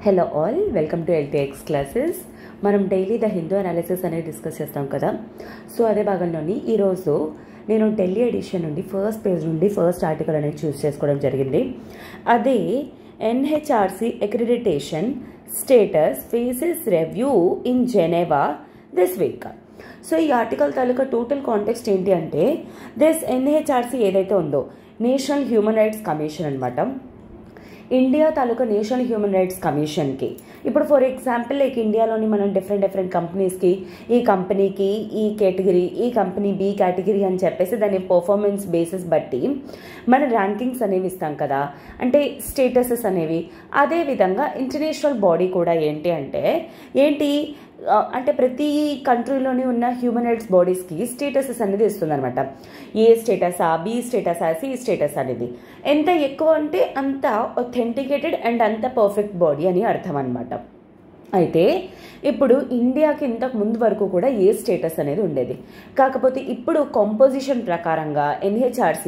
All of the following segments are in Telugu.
Hello all, welcome to LTX classes. మనం డైలీ ద హిందూ అనాలిసిస్ అనేది డిస్కస్ చేస్తాం కదా. సో అదే భాగంలోని ఈరోజు నేను ఢిల్లీ ఎడిషన్ నుండి ఫస్ట్ పేజ్ నుండి ఫస్ట్ ఆర్టికల్ అనేది చూస్ చేసుకోవడం జరిగింది. అదే NHRC accreditation status faces review in Geneva this week. So ఈ ఆర్టికల్ తాలూకా టోటల్ కాంటెక్స్ట్ ఏంటి అంటే, దిస్ NHRC ఏదైతే ఉందో నేషనల్ హ్యూమన్ రైట్స్ కమిషన్ అనమాట. ఇండియా తాలూకా నేషనల్ హ్యూమన్ రైట్స్ కమిషన్కి ఇప్పుడు ఫర్ ఎగ్జాంపుల్ లైక్ ఇండియాలోని మనం డిఫరెంట్ కంపెనీస్కి ఈ కంపెనీకి ఈ కేటగిరీ, ఈ కంపెనీ బి కేటగిరీ అని చెప్పేసి దాని పర్ఫార్మెన్స్ బేసిస్ బట్టి మన ర్యాంకింగ్స్ అనేవి ఇస్తాం కదా, అంటే స్టేటసెస్ అనేవి. అదేవిధంగా ఇంటర్నేషనల్ బాడీ కూడా ఏంటి అంటే ప్రతి కంట్రీలోని ఉన్న హ్యూమన్ రైట్స్ బాడీస్కి స్టేటసెస్ అనేది ఇస్తుంది అనమాట. ఏ స్టేటసా, బి స్టేటసా, సి స్టేటస్ అనేది. ఎంత ఎక్కువ అంటే అంత ఒథెంటికేటెడ్ అండ్ అంత పర్ఫెక్ట్ బాడీ అని అర్థం అనమాట. అయితే ఇప్పుడు ఇండియాకి ఇంతకు ముందు వరకు కూడా ఏ స్టేటస్ అనేది ఉండేది. కాకపోతే ఇప్పుడు కాంపోజిషన్ ప్రకారంగా NHRC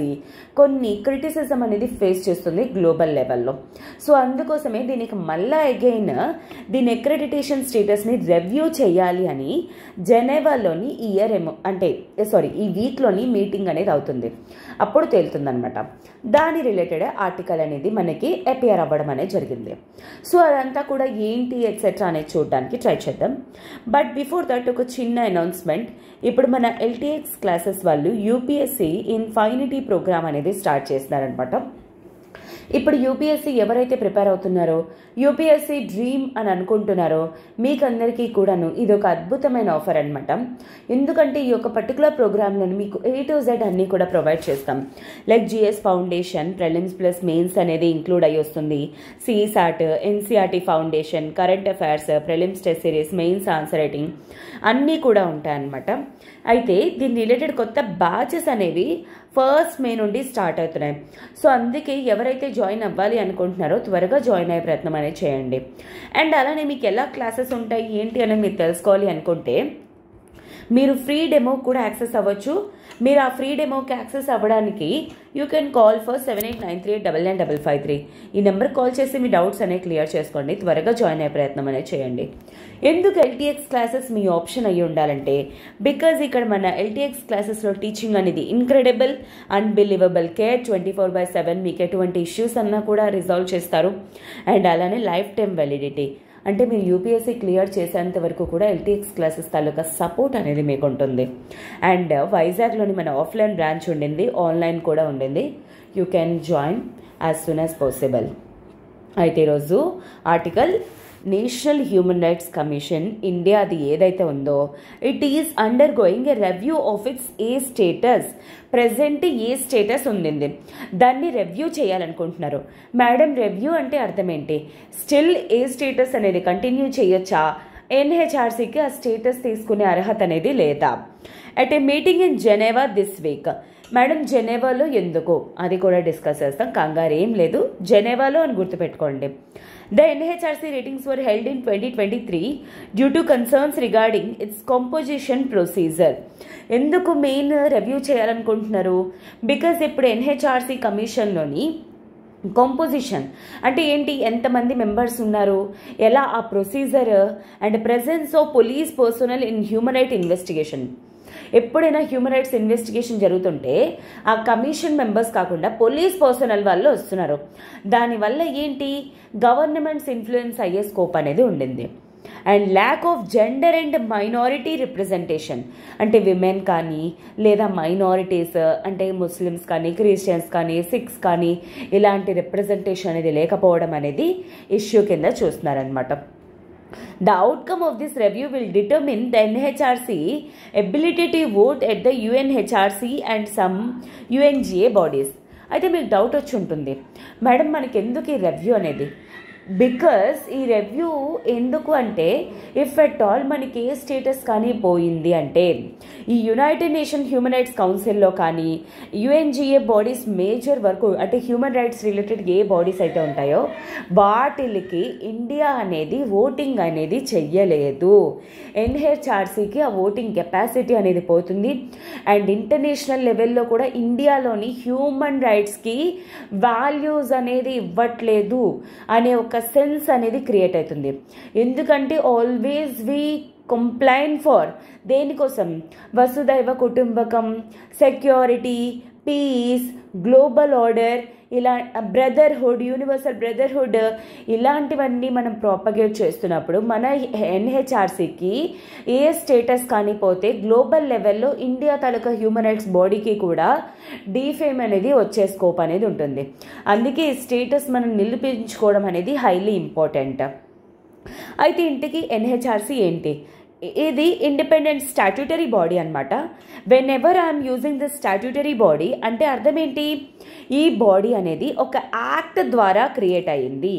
కొన్ని క్రిటిసిజం అనేది ఫేస్ చేస్తుంది గ్లోబల్ లెవెల్లో. సో అందుకోసమే దీనికి మళ్ళా అగైన్ దీని అక్రెడిటేషన్ స్టేటస్ని రివ్యూ చేయాలి అని జెనెవాలోని ఈ వీక్లోని మీటింగ్ అనేది అవుతుంది. అప్పుడు తేలుతుందనమాట. దాని రిలేటెడ్ ఆర్టికల్ అనేది మనకి అపియర్ అవ్వడం అనేది జరిగింది. సో అదంతా కూడా ఏంటి ఎట్సెట్రా అనేది చూడడానికి ట్రై చేద్దాం. బట్ బిఫోర్ దట్ ఒక చిన్న అనౌన్స్మెంట్. ఇప్పుడు మన LTX క్లాసెస్ వాళ్ళు UPSC ఇన్ఫైనిటీ ప్రోగ్రామ్ అనేది స్టార్ట్ చేస్తున్నారనమాట. ఇప్పుడు UPSC ఎవరైతే ప్రిపేర్ అవుతున్నారో, UPSC డ్రీమ్ అని అనుకుంటున్నారో మీకందరికీ కూడాను ఇది ఒక అద్భుతమైన ఆఫర్ అనమాట. ఎందుకంటే ఈ యొక్క పర్టికులర్ ప్రోగ్రాంలోని మీకు A to Z అన్నీ కూడా ప్రొవైడ్ చేస్తాం. Like GS foundation, prelims plus mains అనేది ఇంక్లూడ్ అయ్యి వస్తుంది. CSAT, NCERT foundation, current affairs, prelims test series, mains answer writing అన్నీ కూడా ఉంటాయన్నమాట. అయితే దీని రిలేటెడ్ కొత్త బ్యాచెస్ అనేవి 1st May నుండి స్టార్ట్ అవుతున్నాయి. సో అందుకే ఎవరైతే జాయిన్ అవ్వాలి అనుకుంటున్నారో త్వరగా జాయిన్ అయ్యే ప్రయత్నం అనేది చేయండి. అండ్ అలానే మీకు ఎలా క్లాసెస్ ఉంటాయి ఏంటి అనేది మీరు తెలుసుకోవాలి అనుకుంటే మీరు ఫ్రీ డెమో కూడా యాక్సెస్ అవ్వచ్చు. మీరు ఆ ఫ్రీ డెమోకి యాక్సెస్ అవ్వడానికి యూ కెన్ కాల్ ఫర్ 7893899553. ఈ నెంబర్ కాల్ చేసి మీ డౌట్స్ అనేవి క్లియర్ చేసుకోండి. త్వరగా జాయిన్ అయ్యే ప్రయత్నం అనేది చేయండి. ఎందుకు LTX క్లాసెస్ మీ ఆప్షన్ అయ్యి ఉండాలంటే, బికాజ్ ఇక్కడ మన LTX క్లాసెస్లో టీచింగ్ అనేది ఇన్క్రెడిబుల్, అన్బిలీవబుల్ కేర్ 24/7. మీకు ఎటువంటి ఇష్యూస్ అన్నా కూడా రిజాల్వ్ చేస్తారు. అండ్ అలానే లైఫ్ టైం వ్యాలిడిటీ, అంటే మీరు UPSC క్లియర్ చేసేంత వరకు కూడా LTX క్లాసెస్ తాలూకా సపోర్ట్ అనేది మీకు ఉంటుంది. అండ్ వైజాగ్లోని మన ఆఫ్లైన్ బ్రాంచ్ ఉండింది, ఆన్లైన్ కూడా ఉండింది. You can join as soon as possible. అయితే ఈరోజు article national human rights commission ఇండియాది ఏదైతే ఉందో it is undergoing a review of its A status. Present A status ఉంది, దాన్ని రివ్యూ చేయాలనుకుంటున్నారు. మేడం రివ్యూ అంటే అర్థం ఏంటి? స్టిల్ ఏ స్టేటస్ అనేది కంటిన్యూ చేయొచ్చా? NHRCకి ఆ స్టేటస్ తీసుకునే అర్హత అనేది లేదా? At a meeting in Geneva this week. Madam జెనెవాలో ఎందుకు అది కూడా డిస్కస్ చేస్తాం. కంగారు ఏం లేదు, జెనెవాలో అని గుర్తుపెట్టుకోండి. The NHRC ratings were held in 2023 due to concerns regarding its composition procedure. ఎందుకు మెయిన్ రివ్యూ చేయాలనుకుంటున్నారు? బికాజ్ ఇప్పుడు NHRC కమిషన్లోని కాంపోజిషన్ అంటే ఏంటి, ఎంతమంది మెంబర్స్ ఉన్నారు, ఎలా ఆ procedure and presence of police personnel in human right investigation. ఎప్పుడైనా హ్యూమన్ రైట్స్ ఇన్వెస్టిగేషన్ జరుగుతుంటే ఆ కమిషన్ మెంబర్స్ కాకుండా పోలీస్ పర్సనల్ వాళ్ళు వస్తున్నారు. దానివల్ల ఏంటి, గవర్నమెంట్స్ ఇన్ఫ్లుయెన్స్ అయ్యే స్కోప్ అనేది ఉండింది. And lack of gender and minority representation, అంటే విమెన్ కానీ లేదా మైనారిటీస్ అంటే ముస్లిమ్స్ కానీ, క్రిస్టియన్స్ కానీ, సిక్స్ కానీ ఇలాంటి రిప్రజెంటేషన్ అనేది లేకపోవడం అనేది ఇష్యూ కింద చూస్తున్నారనమాట. The outcome of this review will determine the NHRC ability to vote at the UNHRC and some UNGA bodies. అయితే మీకు డౌట్ వచ్చి ఉంటుంది, మేడం మనకి ఎందుకు ఈ రివ్యూ అనేది? బికాస్ ఈ రివ్యూ ఎందుకు అంటే, ఇఫ్ ఎట్ ఆల్ మనకి ఏ స్టేటస్ కానీ పోయింది అంటే ఈ యునైటెడ్ నేషన్ హ్యూమన్ రైట్స్ కౌన్సిల్లో కానీ UNGA బాడీస్ మేజర్ వరకు అంటే హ్యూమన్ రైట్స్ రిలేటెడ్ ఏ బాడీస్ అయితే ఉంటాయో వాటికి ఇండియా అనేది ఓటింగ్ అనేది చెయ్యలేదు. NHRCకి ఆ ఓటింగ్ కెపాసిటీ అనేది పోతుంది. అండ్ ఇంటర్నేషనల్ లెవెల్లో కూడా ఇండియాలోని హ్యూమన్ రైట్స్కి వాల్యూస్ అనేది ఇవ్వట్లేదు అనే ఒక ఒక సెన్స్ అనేది క్రియేట్ అవుతుంది. ఎందుకంటే ఆల్వేస్ వి కంప్లైన్ ఫర్ దేనికోసం, వసుదైవ కుటుంబకం, సెక్యూరిటీ, పీస్, గ్లోబల్ ఆర్డర్, ఇలా బ్రదర్హుడ్, యూనివర్సల్ బ్రదర్హుడ్, ఇలాంటివన్నీ మనం ప్రాపగేట్ చేస్తున్నప్పుడు మన ఎన్హెచ్ఆర్సీకి ఏ స్టేటస్ కానీ పోతే గ్లోబల్ లెవెల్లో ఇండియా తాలూకా హ్యూమన్ రైట్స్ బాడీకి కూడా డీఫేమ్ అనేది వచ్చే స్కోప్ అనేది ఉంటుంది. అందుకే ఈ స్టేటస్ మనం నిలిపించుకోవడం అనేది హైలీ ఇంపార్టెంట్. అయితే ఇంటికి ఎన్హెచ్ఆర్సీ ఏంటి? ఇది ఇండిపెండెంట్ స్టాట్యూటరీ బాడీ అనమాట. When ever I'm using this statutory body అంటే అర్థం ఏంటి, ఈ బాడీ అనేది ఒక యాక్ట్ ద్వారా క్రియేట్ అయ్యింది.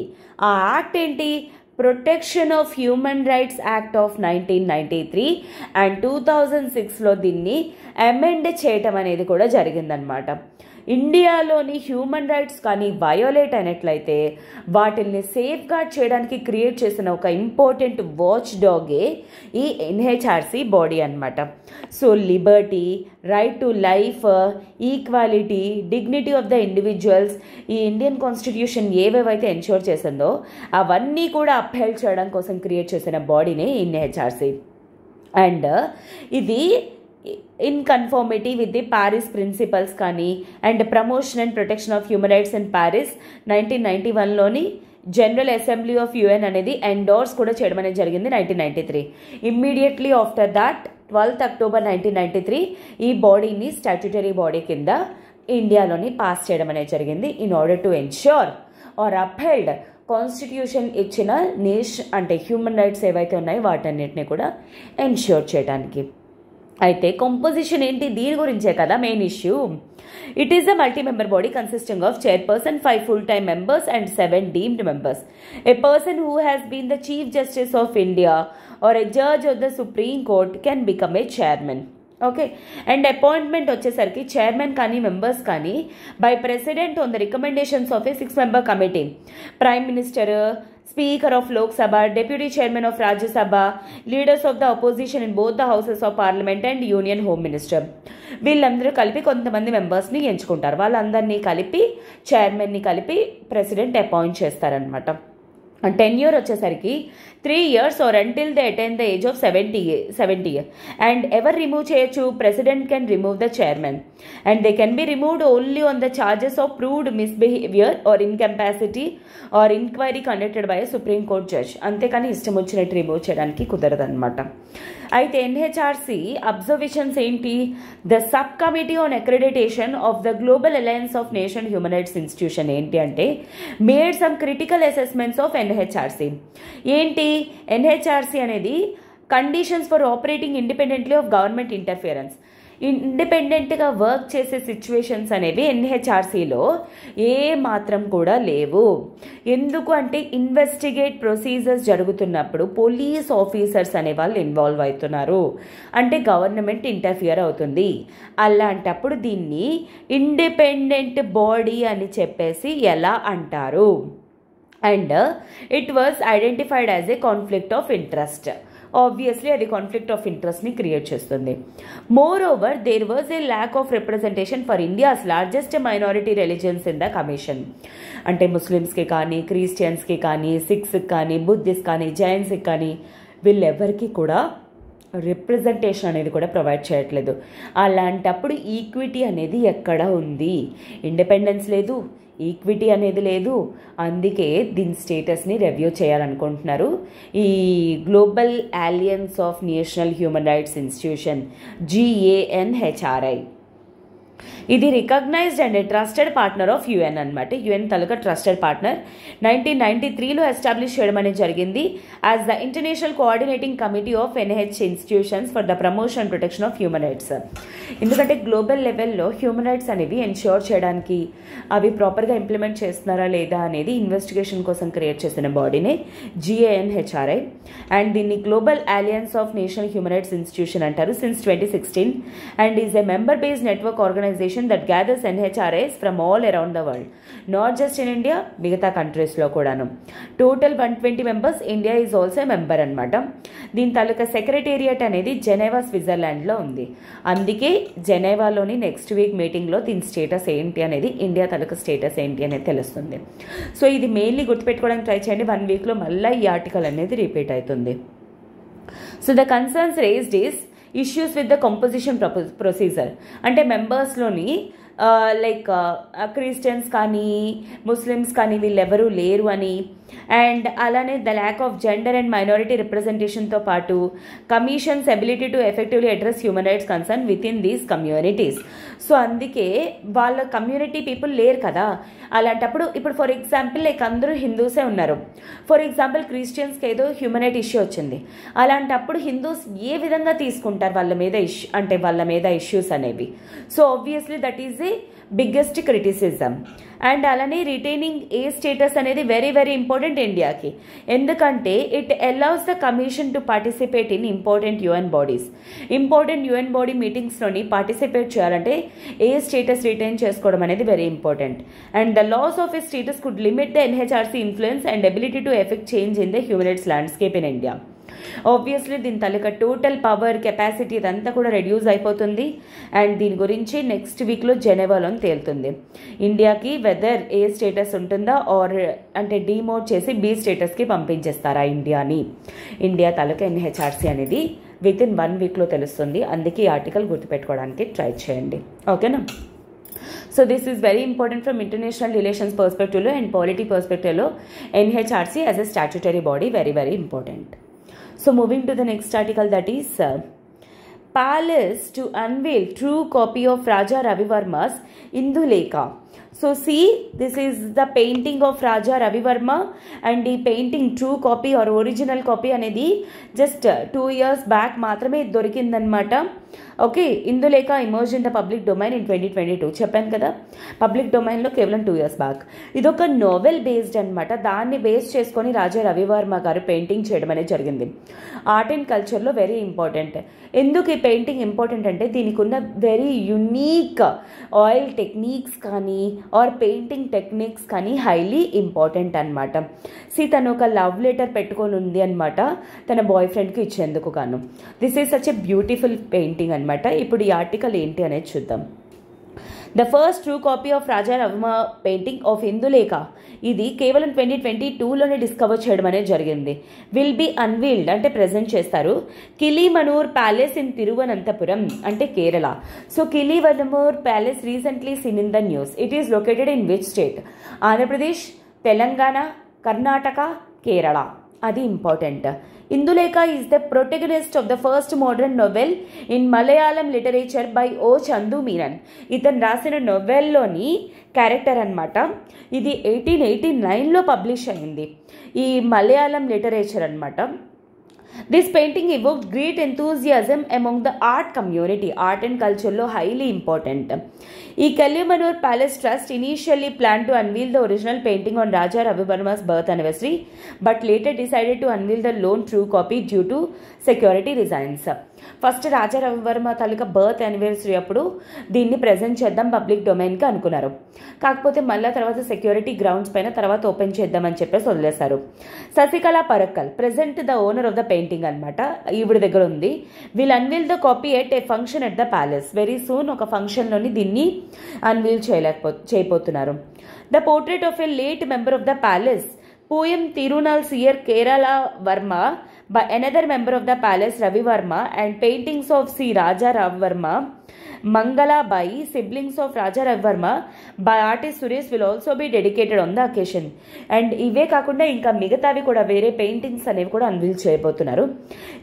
ఆ యాక్ట్ ఏంటి, protection of human rights act of 1993 and 2006లో దీన్ని అమెండ్ చేయటం అనేది కూడా జరిగిందనమాట. ఇండియాలోని హ్యూమన్ రైట్స్ కానీ వయోలేట్ అయినట్లయితే వాటిల్ని సేఫ్ గార్డ్ చేయడానికి క్రియేట్ చేసిన ఒక ఇంపార్టెంట్ వాచ్ డాగే ఈ ఎన్హెచ్ఆర్సీ బాడీ అనమాట. So liberty, right to life, equality, dignity of the individuals, ఈ ఇండియన్ కాన్స్టిట్యూషన్ ఏవేవైతే ఎన్ష్యూర్ చేసిందో అవన్నీ కూడా అప్హెల్డ్ చేయడం కోసం క్రియేట్ చేసిన బాడీనే ఎన్హెచ్ఆర్సీ. అండ్ ఇది in conformity with the Paris principles కానీ and promotion and protection of human rights in Paris 1991లోని జనరల్ అసెంబ్లీ ఆఫ్ యుఎన్ అనేది ఎండోర్స్ కూడా చేయడం అనేది జరిగింది 1993. Immediately after that 12th October 1993 ఈ బాడీని స్టాట్యూటరీ బాడీ కింద ఇండియాలోని పాస్ చేయడం అనేది జరిగింది in order to ensure or upheld constitution ఇచ్చిన అంటే హ్యూమన్ రైట్స్ ఏవైతే ఉన్నాయో వాటన్నిటిని కూడా ఎన్ష్యూర్ చేయడానికి. అయితే కంపోజిషన్ ఏంటి, దీని గురించే కదా main issue. It is a multi member body consisting of chairperson, 5 full-time members and 7 deemed members. A person who has been the Chief Justice of India or a judge of the Supreme Court can become a chairman. Okay, and appointment వచ్చేసరికి చైర్మన్ కానీ మెంబర్స్ కానీ by president on the recommendations of A 6-member committee, prime minister, speaker of Lok Sabha, deputy chairman of Rajya Sabha, leaders of the opposition in both the houses of parliament and union home minister. వీళ్ళందరూ కలిపి కొంతమంది మెంబర్స్ని ఎంచుకుంటారు. వాళ్ళందరినీ కలిపి చైర్మన్ని కలిపి ప్రెసిడెంట్ అపాయింట్ చేస్తారనమాట. టెన్యూర్ వచ్చేసరికి 3 years or until they attain the age of 70 and ఎవరు రిమూవ్ చేయొచ్చు, president can remove the chairman and they can be removed only on the charges of proved misbehaviour or incapacity or inquiry conducted by Supreme Court judge. అంతేకాని ఇష్టం వచ్చినట్టు రిమూవ్ చేయడానికి కుదరదన్నమాట. అయితే ఎన్హెచ్ఆర్సీ అబ్జర్వేషన్స్ ఏంటి, the sub committee on accreditation of the global alliance of nation human rights institution ఏంటి అంటే made some critical assessments of NHRC. ఏంటి, ఎన్హెచ్ఆర్సీ అనేది conditions for operating independently of government interference, ఇండిపెండెంట్గా వర్క్ చేసే సిచ్యువేషన్స్ అనేవి ఎన్హెచ్ఆర్సీలో ఏ మాత్రం కూడా లేవు. ఎందుకు అంటే ఇన్వెస్టిగేట్ ప్రొసీజర్స్ జరుగుతున్నప్పుడు పోలీస్ ఆఫీసర్స్ అనే వాళ్ళు ఇన్వాల్వ్ అవుతున్నారు, అంటే గవర్నమెంట్ ఇంటర్ఫియర్ అవుతుంది. అలాంటప్పుడు దీన్ని ఇండిపెండెంట్ బాడీ అని చెప్పేసి ఎలా అంటారు, and it was identified as a conflict of interest. Obviously అది కాన్ఫ్లిక్ట్ ఆఫ్ ఇంట్రెస్ట్ని క్రియేట్ చేస్తుంది. Moreover there was a lack of representation for India's largest minority religions in the commission. అంటే ముస్లిమ్స్కి కానీ, క్రిస్టియన్స్కి కానీ, సిఖ్స్కి కానీ, బుద్ధిస్ట్ కానీ, జైన్స్కి కానీ వీళ్ళెవరికి కూడా రిప్రజెంటేషన్ అనేది కూడా ప్రొవైడ్ చేయట్లేదు. అలాంటప్పుడు ఈక్విటీ అనేది ఎక్కడ ఉంది, ఇండిపెండెన్స్ లేదు, ఈక్విటీ అనేది లేదు. అందుకే దీని స్టేటస్ని రివ్యూ చేయాలనుకుంటున్నారు ఈ global alliance of national human rights institution GANHRI. ఇది recognized and trusted partner of UN అనమాట. యుఎన్ తాలూకా ట్రస్టెడ్ పార్ట్నర్ 1993లో ఎస్టాబ్లిష్ చేయడం అనేది జరిగింది as the international coordinating committee of NH institutions for the promotion and protection of human rights. ఎందుకంటే గ్లోబల్ లెవెల్లో హ్యూమన్ రైట్స్ అనేవి ఎన్ష్యూర్ చేయడానికి అవి ప్రాపర్గా ఇంప్లిమెంట్ చేస్తున్నారా లేదా అనేది ఇన్వెస్టిగేషన్ కోసం క్రియేట్ చేసిన బాడీనే GANHRI. అండ్ దీన్ని global alliance of national human rights institution అంటారు since 2016 and is a member based network organisation organisation that gathers NHRAs from all around the world, not just in India, మిగతా కంట్రీస్లో కూడాను. Total 120 members, India is also member అనమాట. దీని తాలూకా సెక్రటేరియట్ అనేది జెనీవా, స్విట్జర్లాండ్లో ఉంది. అందుకే జెనీవాలోని నెక్స్ట్ వీక్ మీటింగ్లో దీని స్టేటస్ ఏంటి అనేది, ఇండియా తాలూకా స్టేటస్ ఏంటి అనేది తెలుస్తుంది. సో ఇది మెయిన్లీ గుర్తుపెట్టుకోవడానికి ట్రై చేయండి. 1 వీక్లో మళ్ళీ ఈ ఆర్టికల్ అనేది రిపీట్ అవుతుంది. So the concerns raised is issues with the composition procedure. అంటే మెంబర్స్లోని లైక్ క్రిస్టియన్స్ కానీ ముస్లిమ్స్ కానీ వీళ్ళెవరూ లేరు అని, అండ్ అలానే the lack of gender and minority రిప్రజెంటేషన్తో పాటు commission's ability to effectively address human rights concern with in these communities. So అందుకే వాళ్ళ కమ్యూనిటీ పీపుల్ లేరు కదా. అలాంటప్పుడు ఇప్పుడు ఫర్ ఎగ్జాంపుల్ లైక్ అందరూ హిందూసే ఉన్నారు. ఫర్ ఎగ్జాంపుల్ క్రిస్టియన్స్కి ఏదో హ్యూమన్ రైట్ ఇష్యూ వచ్చింది. అలాంటప్పుడు హిందూస్ ఏ విధంగా తీసుకుంటారు వాళ్ళ మీద ఇష్యూస్ అనేవి. So obviously that is a biggest criticism. And అలానే రిటైనింగ్ ఏ స్టేటస్ అనేది వెరీ వెరీ ఇంపార్టెంట్ ఇండియాకి. ఎందుకంటే it allows the commission to participate in important UN bodies. Important UN body మీటింగ్స్లోని పార్టిసిపేట్ చేయాలంటే ఏ స్టేటస్ రిటైన్ చేసుకోవడం అనేది very important. And the loss of A status could limit the NHRC influence and ability to effect change in the human rights landscape in India. Obviously దీని తాలూకా టోటల్ పవర్, కెపాసిటీ ఇదంతా కూడా రెడ్యూస్ అయిపోతుంది. అండ్ దీని గురించి నెక్స్ట్ వీక్లో జెనీవాలో తేలుతుంది. ఇండియాకి వెదర్ ఏ స్టేటస్ ఉంటుందా ఆర్ అంటే డిమోట్ చేసి B స్టేటస్కి పంపించేస్తారా ఇండియా తాలూకా NHRC అనేది విత్ ఇన్ 1 వీక్లో తెలుస్తుంది. అందుకే ఈ ఆర్టికల్ గుర్తుపెట్టుకోవడానికి ట్రై చేయండి. ఓకేనా? So this is very important from international relations పర్స్పెక్టివ్లో అండ్ పాలిటీ పర్స్పెక్టివ్లో NHRC as a statutory body very very important. So moving to the next article, that is Palace to unveil true copy of Raja Ravi Varma's Indulekha. So see, this is the painting of Raja Ravi Varma, and the painting true copy or original copy అనేది just 2 years back మాత్రమే దొరికిందనమాట. Okay, Indulekha emerge in the public domain in 2022 చెప్పాను కదా. పబ్లిక్ డొమైన్లో కేవలం 2 years బ్యాక్. ఇదొక నోవెల్ బేస్డ్ అనమాట. దాన్ని బేస్ చేసుకొని రాజా రవివర్మ గారు పెయింటింగ్ చేయడం అనేది జరిగింది. ఆర్ట్ అండ్ కల్చర్లో వెరీ ఇంపార్టెంట్. ఎందుకు ఈ పెయింటింగ్ ఇంపార్టెంట్ అంటే దీనికి ఉన్న వెరీ యునీక్ ఆయిల్ టెక్నిక్స్ కానీ ఆర్ పెయింటింగ్ టెక్నిక్స్ కానీ హైలీ ఇంపార్టెంట్ అనమాట. తను ఒక లవ్ లెటర్ పెట్టుకొని ఉంది అనమాట తన బాయ్ ఫ్రెండ్కి ఇచ్చేందుకు గాను. This is such a beautiful painting అనమాట. ఇప్పుడు ఈ ఆర్టికల్ ఏంటి అనేది చూద్దాం. The first true copy of Raja Ravi Varma painting of Indulekha ఇది కేవలం 2022లోనే డిస్కవర్ చేయడం అనేది జరిగింది. విల్ బి అన్వీల్డ్ అంటే ప్రజెంట్ చేస్తారు కిలిమనూర్ ప్యాలెస్ ఇన్ తిరువనంతపురం అంటే Kerala. So Kilimanoor palace recently seen in the news. It is located in which state? Andhra Pradesh, Telangana, Karnataka, Kerala. అది important. Indulekha is the protagonist of the first modern novel in Malayalam literature by O. Chandu Menon. ఇతను రాసిన నొవెల్లోని క్యారెక్టర్ అనమాట. ఇది 1889లో పబ్లిష్ అయింది. ఈ మలయాళం లిటరేచర్ అనమాట. This painting evoked great enthusiasm among the art community. Art and culture lo highly important. ఈ Kalimanur Palace Trust initially planned to unveil the original painting on Raja Ravi Varma's birth anniversary, but later decided to unveil the lone true copy due to security reasons. First Raja Ravi Varma తాలూకా బర్త్ యానివర్సరీ అప్పుడు దీన్ని ప్రజెంట్ చేద్దాం పబ్లిక్ డొమైన్కి అనుకున్నారు. కాకపోతే మళ్ళీ తర్వాత సెక్యూరిటీ గ్రౌండ్స్ పైన తర్వాత ఓపెన్ చేద్దామని చెప్పేసి వదిలేశారు. Sasikala Parakkal present the owner of the painting అనమాట, ఈవిడ దగ్గర ఉంది. Will unveil the copy at a function at the palace. Very soon ఒక ఫంక్షన్లోని దీన్ని అన్వీల్ చేయబోతున్నారు. The portrait of a late member of the palace poem Tirunal Seer Kerala Varma by another member of the palace Ravi Varma and paintings of C. Raja Ravi Varma Mangala Bai, siblings of Raja Ravi Varma by artist Suresh will also be dedicated on the occasion. And ఇవే కాకుండా ఇంకా మిగతావి కూడా వేరే పెయింటింగ్స్ అనేవి కూడా అన్వీల్ చేయబోతున్నారు.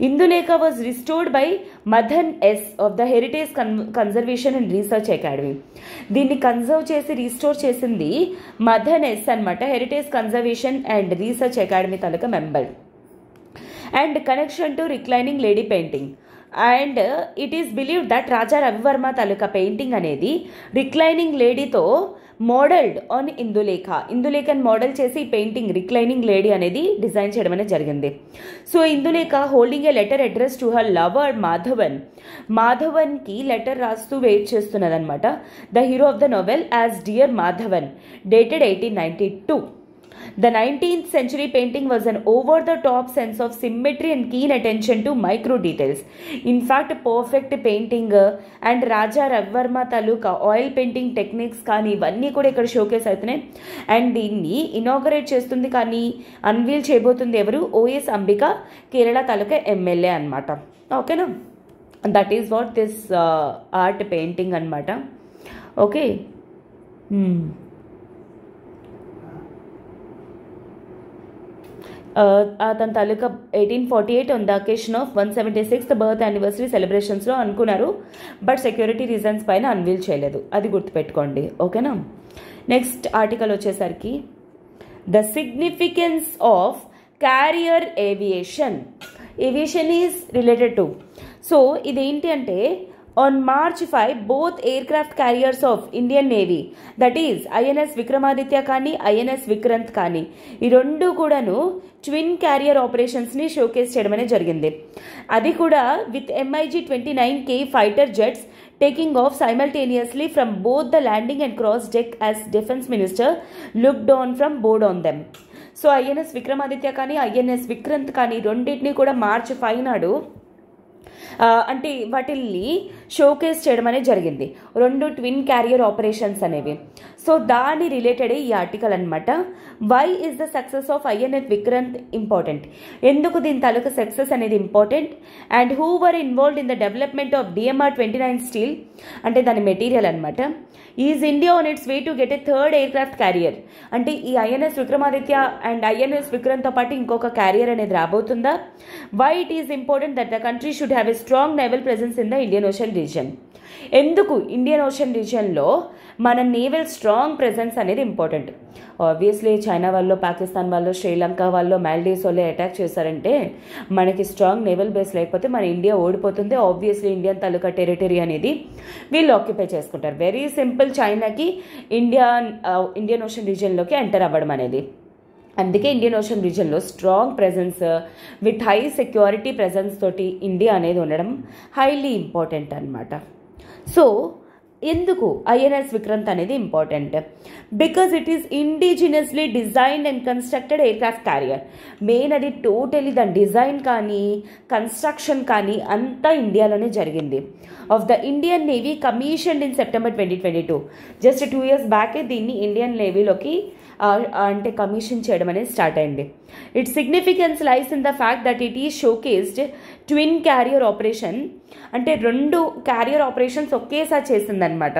Indulekha was restored by Madan S of the heritage conservation and research academy. దీన్ని కన్జర్వ్ చేసి రీస్టోర్ చేసింది మదన్ ఎస్ అనమాట, heritage conservation and research academy తాలూకా member. And connection to reclining lady painting. And it is believed that Raja Ravi Varma తాలూకా పెయింటింగ్ అనేది రిక్లైనింగ్ లేడీతో మోడల్డ్ ఆన్ ఇందులేఖ. ఇందులేఖని మోడల్ చేసి పెయింటింగ్ రిక్లైనింగ్ లేడీ అనేది డిజైన్ చేయడం అనేది జరిగింది. So Indulekha holding a letter address to her lover Madhavan. మాధవన్కి లెటర్ రాస్తూ వెయిట్ చేస్తున్నది అనమాట. The hero of the novel as dear Madhavan, dated 1892. The 19th century painting was an over-the-top sense of symmetry and keen attention to micro details. In fact, perfect painting and Raja Ravivarma taluka oil painting techniques కానీ ఇవన్నీ కూడా ఇక్కడ షోకేస్ అవుతున్నాయి. అండ్ దీన్ని ఇనాగరేట్ చేస్తుంది కానీ అన్వీల్ చేయబోతుంది ఎవరు? ఓఎస్ అంబిక, కేరళ తాలూకా ఎమ్మెల్యే అనమాట. ఓకేనా, that is what this art painting అనమాట. ఓకే, అతని taluka 1848 on the occasion of 176th birth anniversary సెలబ్రేషన్స్లో అనుకున్నారు, బట్ సెక్యూరిటీ రీజన్స్ పైన అన్వీల్ చేయలేదు. అది గుర్తుపెట్టుకోండి. ఓకేనా, నెక్స్ట్ ఆర్టికల్ వచ్చేసరికి the significance of carrier aviation. Aviation is related to, so ఇదేంటి అంటే on March 5 both aircraft carriers of Indian Navy, that is INS Vikramaditya కానీ INS Vikrant కానీ ఈ రెండు కూడాను ట్విన్ క్యారియర్ ఆపరేషన్స్ని షోకేస్ చేయడం అనేది జరిగింది. అది కూడా with MiG-29K fighter jets taking off simultaneously from both the landing and cross deck as Defence Minister looked on from board on them. So INS Vikramaditya కానీ INS Vikrant కానీ రెండింటిని కూడా March 5 నాడు అంటే వాటిల్ని షోకేస్ చేయడం అనేది జరిగింది, రెండు ట్విన్ క్యారియర్ ఆపరేషన్స్ అనేవి. సో దాని రిలేటెడ్ ఈ ఆర్టికల్ అనమాట. Why is the success of INS Vikrant important, ఎందుకు దీని తాలూకా సక్సెస్ అనేది important, and who were involved in the development of DMR-29 steel, అంటే దాని మెటీరియల్ అనమాట. Is India on its way to get a third aircraft carrier, అంటే ఈ INS విక్రమాదిత్య అండ్ INS విక్రాంత్తో పాటు ఇంకొక క్యారియర్ అనేది రాబోతుందా. Why it is important that the country should have a strong naval presence in the Indian ocean region. ఎందుకు ఇండియన్ ఓషన్ రీజియన్లో మన నేవల్ స్ట్రాంగ్ ప్రెజెన్స్ అనేది ఇంపార్టెంట్. ఆబ్వియస్లీ చైనా వాళ్ళు, పాకిస్తాన్ వాళ్ళు, శ్రీలంక వాళ్ళు, మాల్డీవ్స్ వాళ్ళు అటాక్ చేశారంటే మనకి స్ట్రాంగ్ నేవల్ బేస్ లేకపోతే మన ఇండియా ఓడిపోతుంది. ఆబ్వియస్లీ ఇండియన్ తాలూకా టెరిటరీ అనేది వీళ్ళు ఆక్యుపై చేసుకుంటారు. వెరీ సింపుల్, చైనాకి ఇండియన్ ఓషన్ రీజియన్లోకి ఎంటర్ అవ్వడం అనేది. అందుకే ఇండియన్ ఓషన్ రీజియన్లో strong presence with high security presence తోటి ఇండియా అనేది ఉండడం హైలీ ఇంపార్టెంట్ అనమాట. సో ఎందుకు INS విక్రాంత్ అనేది important? Because it is indigenously designed and constructed aircraft carrier. Main అది టోటలీ దాని డిజైన్ కానీ కన్స్ట్రక్షన్ కానీ అంతా ఇండియాలోనే జరిగింది. Of the Indian navy commissioned in September 2022, just 2 years బ్యాకే దీన్ని ఇండియన్ నేవీలోకి అంటే కమిషన్ చేయడం అనేది స్టార్ట్ అయింది. Its significance lies in the fact that it is showcased twin carrier operation, అంటే రెండు క్యారియర్ ఆపరేషన్స్ ఒకేసారి చేసిందనమాట.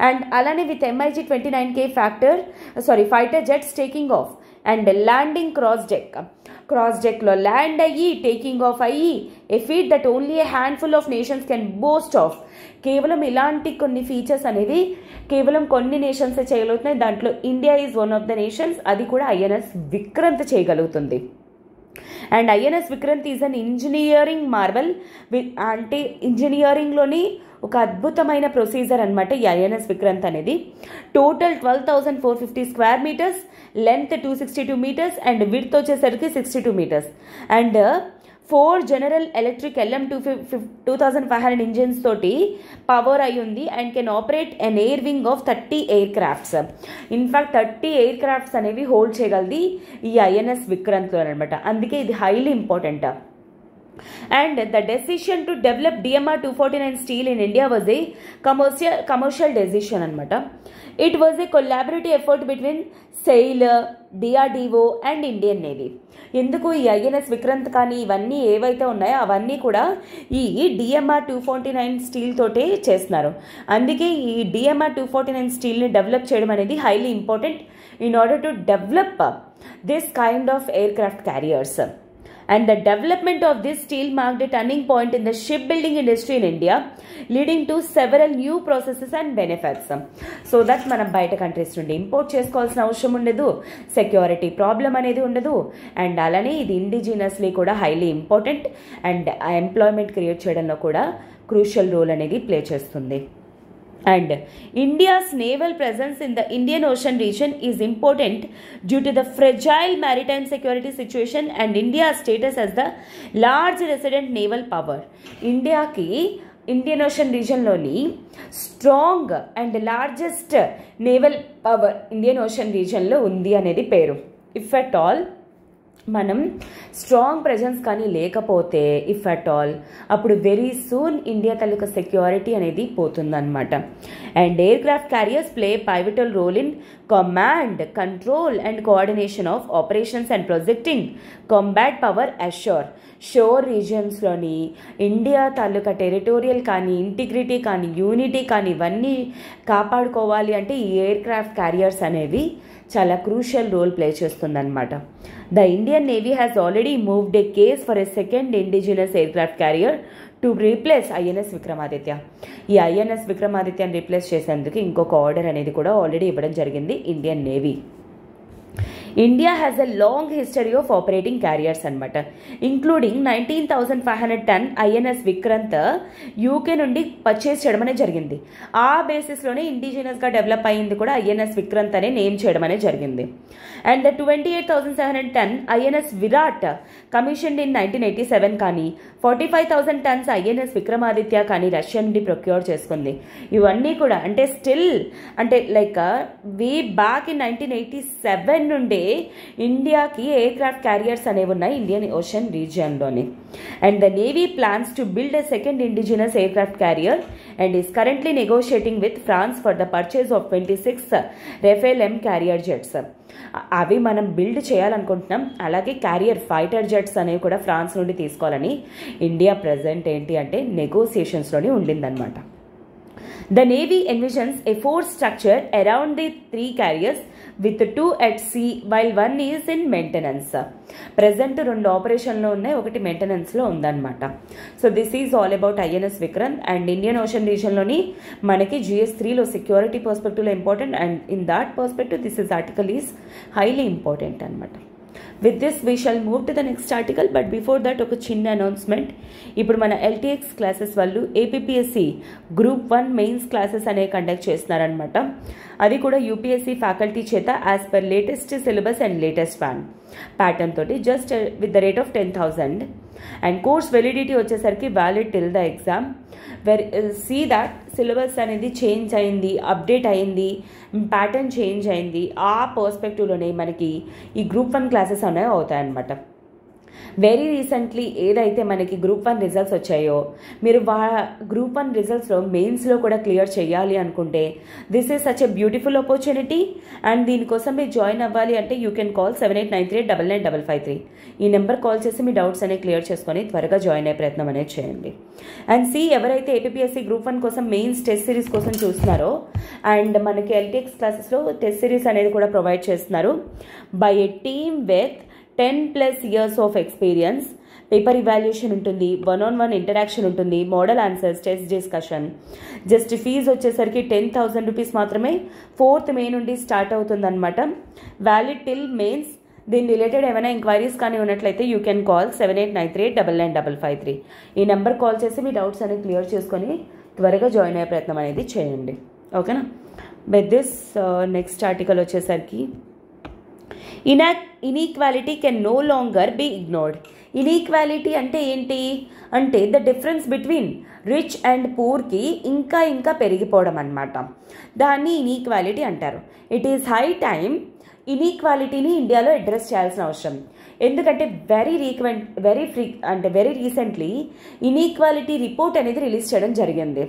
అండ్ అలానే with MiG-29K fighter jets taking off and landing cross డెక్లో ల్యాండ్ అయ్యి టేకింగ్ ఆఫ్ అయ్యి a feat that only a handful of nations can boast of. కేవలం ఇలాంటి కొన్ని ఫీచర్స్ అనేవి కేవలం కొన్ని నేషన్స్ చేయగలుగుతున్నాయి. దాంట్లో India is one of the nations, అది కూడా INS విక్రాంత్ చేయగలుగుతుంది. And INS Vikrant is an engineering marvel, అంటే ఇంజనీరింగ్లోని ఒక అద్భుతమైన ప్రొసీజర్ అనమాట ఈ INS విక్రాంత్ అనేది. Total 12,450 square meters, length 262 meters and width వచ్చేసరికి 62 meters. And 4 general electric LM-2500 engines తోటి పవర్ అయి ఉంది and can operate an air wing of 30 aircrafts. In fact 30 aircrafts అనేవి హోల్డ్ చేయగలది ఈ INS విక్రాంత్లో అనమాట. అందుకే ఇది highly important. And the decision to develop DMR-249 steel in India was a commercial decision అనమాట. It was a collaborative effort between SAIL, DRDO and Indian Navy. ఎందుకు ఈ INS విక్రాంత్ కానీ ఇవన్నీ ఏవైతే ఉన్నాయో అవన్నీ కూడా ఈ DMR-249 స్టీల్ తోటే చేస్తున్నారు. అందుకే ఈ DMR-249 స్టీల్ని డెవలప్ చేయడం అనేది highly important in order to develop this kind of aircraft carriers. And the development of this steel marked a turning point in the shipbuilding industry in India, leading to several new processes and benefits. So that మనం బయట కంట్రీస్ నుండి ఇంపోర్ట్ చేసుకోవాల్సిన అవసరం ఉండదు, సెక్యూరిటీ ప్రాబ్లం అనేది ఉండదు, అండ్ అలానే ఇది ఇండిజినస్లీ కూడా highly important and employment create చేయడంలో కూడా క్రూషియల్ రోల్ అనేది ప్లే చేస్తుంది. And India's naval presence in the Indian Ocean region is important due to the fragile maritime security situation and India's status as the large resident naval power. Indiaki Indian ocean రీజన్లోని strong and largest naval power Indian ocean రీజన్లో ఉంది అనేది పేరు. ఇఫ్ అట్ ఆల్ మనం స్ట్రాంగ్ ప్రెజెన్స్ కానీ లేకపోతే ఇఫ్ అట్ ఆల్ అప్పుడు వెరీ సూన్ ఇండియా తాలూకా సెక్యూరిటీ అనేది పోతుందన్నమాట. And aircraft carriers play pivotal role in command control and coordination of operations and projecting combat power assure. Shore రీజియన్స్లోని ఇండియా తాలూకా టెరిటోరియల్ కానీ ఇంటిగ్రిటీ కానీ యూనిటీ కానీ ఇవన్నీ కాపాడుకోవాలి అంటే ఈ ఎయిర్ క్రాఫ్ట్ క్యారియర్స్ అనేవి చాలా క్రూషియల్ రోల్ ప్లే చేస్తుందన్నమాట. The Indian Navy has already moved a case for a second indigenous aircraft carrier to replace INS Vikramaditya. ఈ INS విక్రమాదిత్యని రీప్లేస్ చేసేందుకు ఇంకొక ఆర్డర్ అనేది కూడా ఆల్రెడీ ఇవ్వడం జరిగింది Indian navy. India has a long history of operating carriers అనమాట, ఇంక్లూడింగ్ 19,500 టన్ ఐఎన్ఎస్ విక్రాంత్ యూకే నుండి పర్చేస్ చేయడం అనేది జరిగింది. ఆ బేసిస్లోనే ఇండిజినస్గా డెవలప్ అయ్యింది కూడా ఐఎన్ఎస్ విక్రాంత్ అనే నేమ్ చేయడం అనేది జరిగింది. And the 28,700 ton INS Viraat commissioned in 1987 కానీ 45,000 టన్స్ ఐఎన్ఎస్ విక్రమాదిత్య కానీ రష్యా నుండి ప్రొక్యూర్ చేసుకుంది. ఇవన్నీ కూడా అంటే స్టిల్ అంటే లైక్ వే బ్యాక్ ఇన్ 1987 నుండి ఇండియాకి ఎయిర్ క్రాఫ్ట్ క్యారియర్స్ అనేవి ఉన్నాయి ఇండియన్ ఓషన్ రీజియన్లోని. And the navy plans to build a second indigenous aircraft carrier and is currently negotiating with France for the purchase of 26 Rafale M carrier jets. అవి మనం బిల్డ్ చేయాలనుకుంటున్నాం. అలాగే క్యారియర్ ఫైటర్ జెట్స్ అనేవి కూడా ఫ్రాన్స్ నుండి తీసుకోవాలని ఇండియా ప్రజెంట్ ఏంటి అంటే నెగోసియేషన్స్లోనే ఉండిందనమాట. The Navy envisions a force structure around the 3 carriers with 2 at sea while 1 is in maintenance. Present 2 ఆపరేషన్లో ఉన్నాయి, ఒకటి మెయింటెనెన్స్లో ఉందన్నమాట. So this is all about INS Vikrant. And Indian ocean రీజన్లోని మనకి GS3లో సెక్యూరిటీ పర్స్పెక్టివ్లో important and in that perspective this is article is highly important అనమాట. With this we shall move to the next article, but before that ఒక చిన్న అనౌన్స్మెంట్. ఇప్పుడు మన LTX క్లాసెస్ వాళ్ళు APPSC గ్రూప్ 1 మెయిన్స్ క్లాసెస్ అనేవి కండక్ట్ చేస్తున్నారనమాట. అది కూడా UPSC ఫ్యాకల్టీ చేత as per latest syllabus and latest pattern తోటి just with the rate of 10,000. And course validity వచ్చేసరికి valid till the exam. See that syllabus అనేది చేంజ్ అయింది, అప్డేట్ అయింది, ప్యాటర్న్ చేంజ్ అయింది. ఆ పర్స్పెక్టివ్లోనే మనకి ఈ గ్రూప్ 1 క్లాసెస్ అనేవి అవుతాయన్నమాట. వెరీ రీసెంట్లీ ఏదైతే మనకి గ్రూప్ 1 రిజల్ట్స్ వచ్చాయో మీరు గ్రూప్ 1 రిజల్ట్స్లో మెయిన్స్లో కూడా క్లియర్ చేయాలి అనుకుంటే this is such a beautiful opportunity. And దీనికోసం మీరు జాయిన్ అవ్వాలి అంటే యూ కెన్ కాల్ 7893899553. ఈ నెంబర్ కాల్ చేసి మీ డౌట్స్ అనేవి క్లియర్ చేసుకొని త్వరగా జాయిన్ అయ్యే ప్రయత్నం అనేది చేయండి. అండ్ ఎవరైతే APPSC గ్రూప్ 1 కోసం మెయిన్స్ టెస్ట్ సిరీస్ కోసం చూస్తున్నారో అండ్ మనకి LTX క్లాసెస్లో టెస్ట్ సిరీస్ అనేది కూడా ప్రొవైడ్ చేస్తున్నారు by a team with 10+ years of experience. Paper evaluation ఉంటుంది, 1-on-1 ఇంటరాక్షన్ ఉంటుంది, model answers, test discussion. Just fee వచ్చేసరికి 10,000 రూపీస్ మాత్రమే. 4th May నుండి స్టార్ట్ అవుతుందన్నమాట. Valid till mains. దీని రిలేటెడ్ ఏమైనా ఎంక్వైరీస్ కానీ ఉన్నట్లయితే యూ కెన్ కాల్ 7893899553. ఈ నెంబర్ కాల్ చేసి మీ డౌట్స్ అనేవి క్లియర్ చేసుకొని త్వరగా జాయిన్ అయ్యే ప్రయత్నం అనేది చేయండి. ఓకేనా? విత్ దిస్ నెక్స్ట్ ఆర్టికల్ వచ్చేసరికి inequality can no longer be ignored. Inequality అంటే ఏంటి అంటే the difference between rich and పూర్కి ఇంకా పెరిగిపోవడం అన్నమాట. దాన్ని ఇన్ఈక్వాలిటీ అంటారు. ఇట్ ఈస్ హై టైమ్ ఇన్ఈక్వాలిటీని ఇండియాలో అడ్రస్ చేయాల్సిన అవసరం. ఎందుకంటే వెరీ రీసెంట్లీ ఇన్ఈక్వాలిటీ రిపోర్ట్ అనేది రిలీజ్ చేయడం జరిగింది.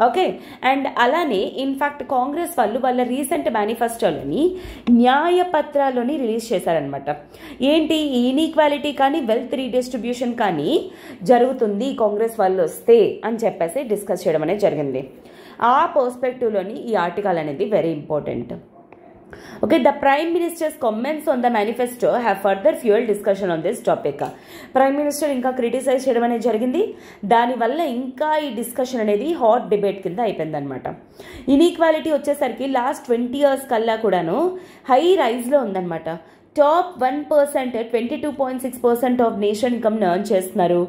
ఓకే. అండ్ అలానే ఇన్ఫ్యాక్ట్ కాంగ్రెస్ వాళ్ళు వాళ్ళ రీసెంట్ మేనిఫెస్టోలోని న్యాయపత్రాల్లోని రిలీజ్ చేశారనమాట. ఏంటి ఇన్ఈక్వాలిటీ కానీ వెల్త్ రీడిస్ట్రిబ్యూషన్ కానీ జరుగుతుంది కాంగ్రెస్ వాళ్ళు వస్తే అని చెప్పేసి డిస్కస్ చేయడం అనేది జరిగింది. ఆ పర్స్పెక్టివ్లోని ఈ ఆర్టికల్ అనేది very important. Okay, the Prime Minister's comments on the manifesto have further fueled discussion on this topic. Prime Minister ఇంకా క్రిటిసైజ్ చేయడం అనేది జరిగింది. దానివల్ల ఇంకా ఈ డిస్కషన్ అనేది హాట్ డిబేట్ కింద అయిపోయిందనమాట. ఇన్ఈక్వాలిటీ వచ్చేసరికి లాస్ట్ 20 years కల్లా కూడాను హై రైజ్లో ఉందన్నమాట. టాప్ 1% 22.6% ఆఫ్ నేషన్ ఇన్కమ్ని ఎర్న్ చేస్తున్నారు.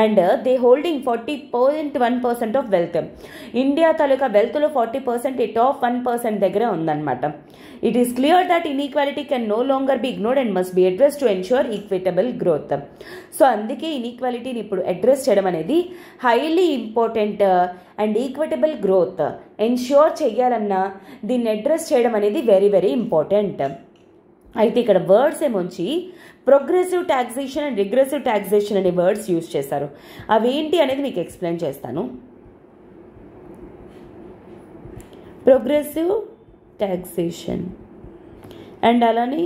And they holding 40.1% of wealth. India తాలూకా వెల్త్లో 40% టాప్ 1% దగ్గర ఉందన్నమాట. It is clear that inequality can no longer be ignored and must be address to ensure equitable growth. So అందుకే ఇన్ఈక్వాలిటీని ఇప్పుడు అడ్రస్ చేయడం అనేది highly important. And equitable growth ensure చేయాలన్నా దీన్ని అడ్రస్ చేయడం అనేది వెరీ వెరీ ఇంపార్టెంట్. అయితే ఇక్కడ వర్డ్స్ ఏమొచ్చి progressive taxation and regressive taxation అనే వర్డ్స్ యూజ్ చేశారు. అవేంటి అనేది మీకు ఎక్స్ప్లెయిన్ చేస్తాను. ప్రోగ్రెసివ్ టాక్సేషన్ అండ్ అలానే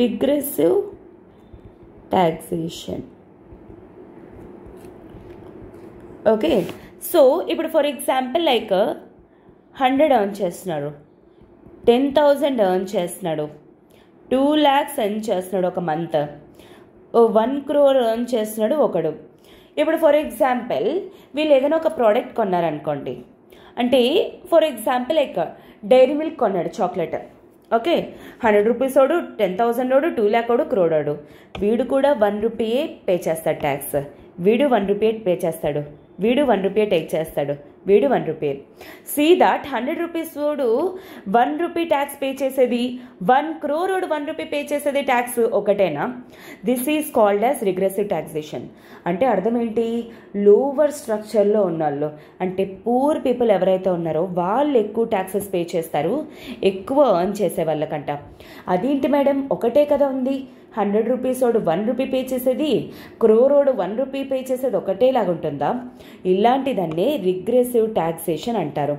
రిగ్రెసివ్ టాక్సేషన్. ఓకే, సో ఇప్పుడు ఫర్ ఎగ్జాంపుల్ లైక్ 100 ఎర్న్ చేస్తున్నాడు, 10,000 ఎర్న్ చేస్తున్నాడు, 2 lakhs ఎర్న్ చేస్తున్నాడు ఒక మంత్, 1 crore ఎర్న్ చేస్తున్నాడు ఒకడు. ఇప్పుడు ఫర్ ఎగ్జాంపుల్ వీళ్ళు ఏదైనా ఒక ప్రోడక్ట్ కొన్నారనుకోండి, అంటే for example like Dairy Milk కొన్నాడు, చాక్లెట్. ఓకే, 100 rupees వాడు, 10,000 వాడు, 2 lakh వాడు, crore వాడు. వీడు కూడా 1 rupee పే చేస్తాడు ట్యాక్స్. వీడు 1 rupee పే చేస్తాడు, వీడు 1 rupee టేక్ చేస్తాడు, వీడు 1 rupee. సీ దట్ 100 rupees వాడు 1 rupee ట్యాక్స్ పే చేసేది, 1 crore వాడు 1 rupee పే చేసేది ట్యాక్స్ ఒకటేనా? This is called as regressive taxation. అంటే అర్థం ఏంటి? లోవర్ స్ట్రక్చర్లో ఉన్నవాళ్ళు, అంటే పూర్ పీపుల్ ఎవరైతే ఉన్నారో వాళ్ళు ఎక్కువ ట్యాక్సెస్ పే చేస్తారు ఎక్కువ ఎర్న్ చేసే వాళ్ళకంట. అదేంటి మేడం, ఒకటే కదా ఉంది, 100 rupees వాడు 1 rupee పే చేసేది, crore వాడు 1 rupee పే చేసేది ఒకటేలాగా ఉంటుందా? ఇలాంటిదన్నే రిగ్రెసివ్ టాక్సేషన్ అంటారు.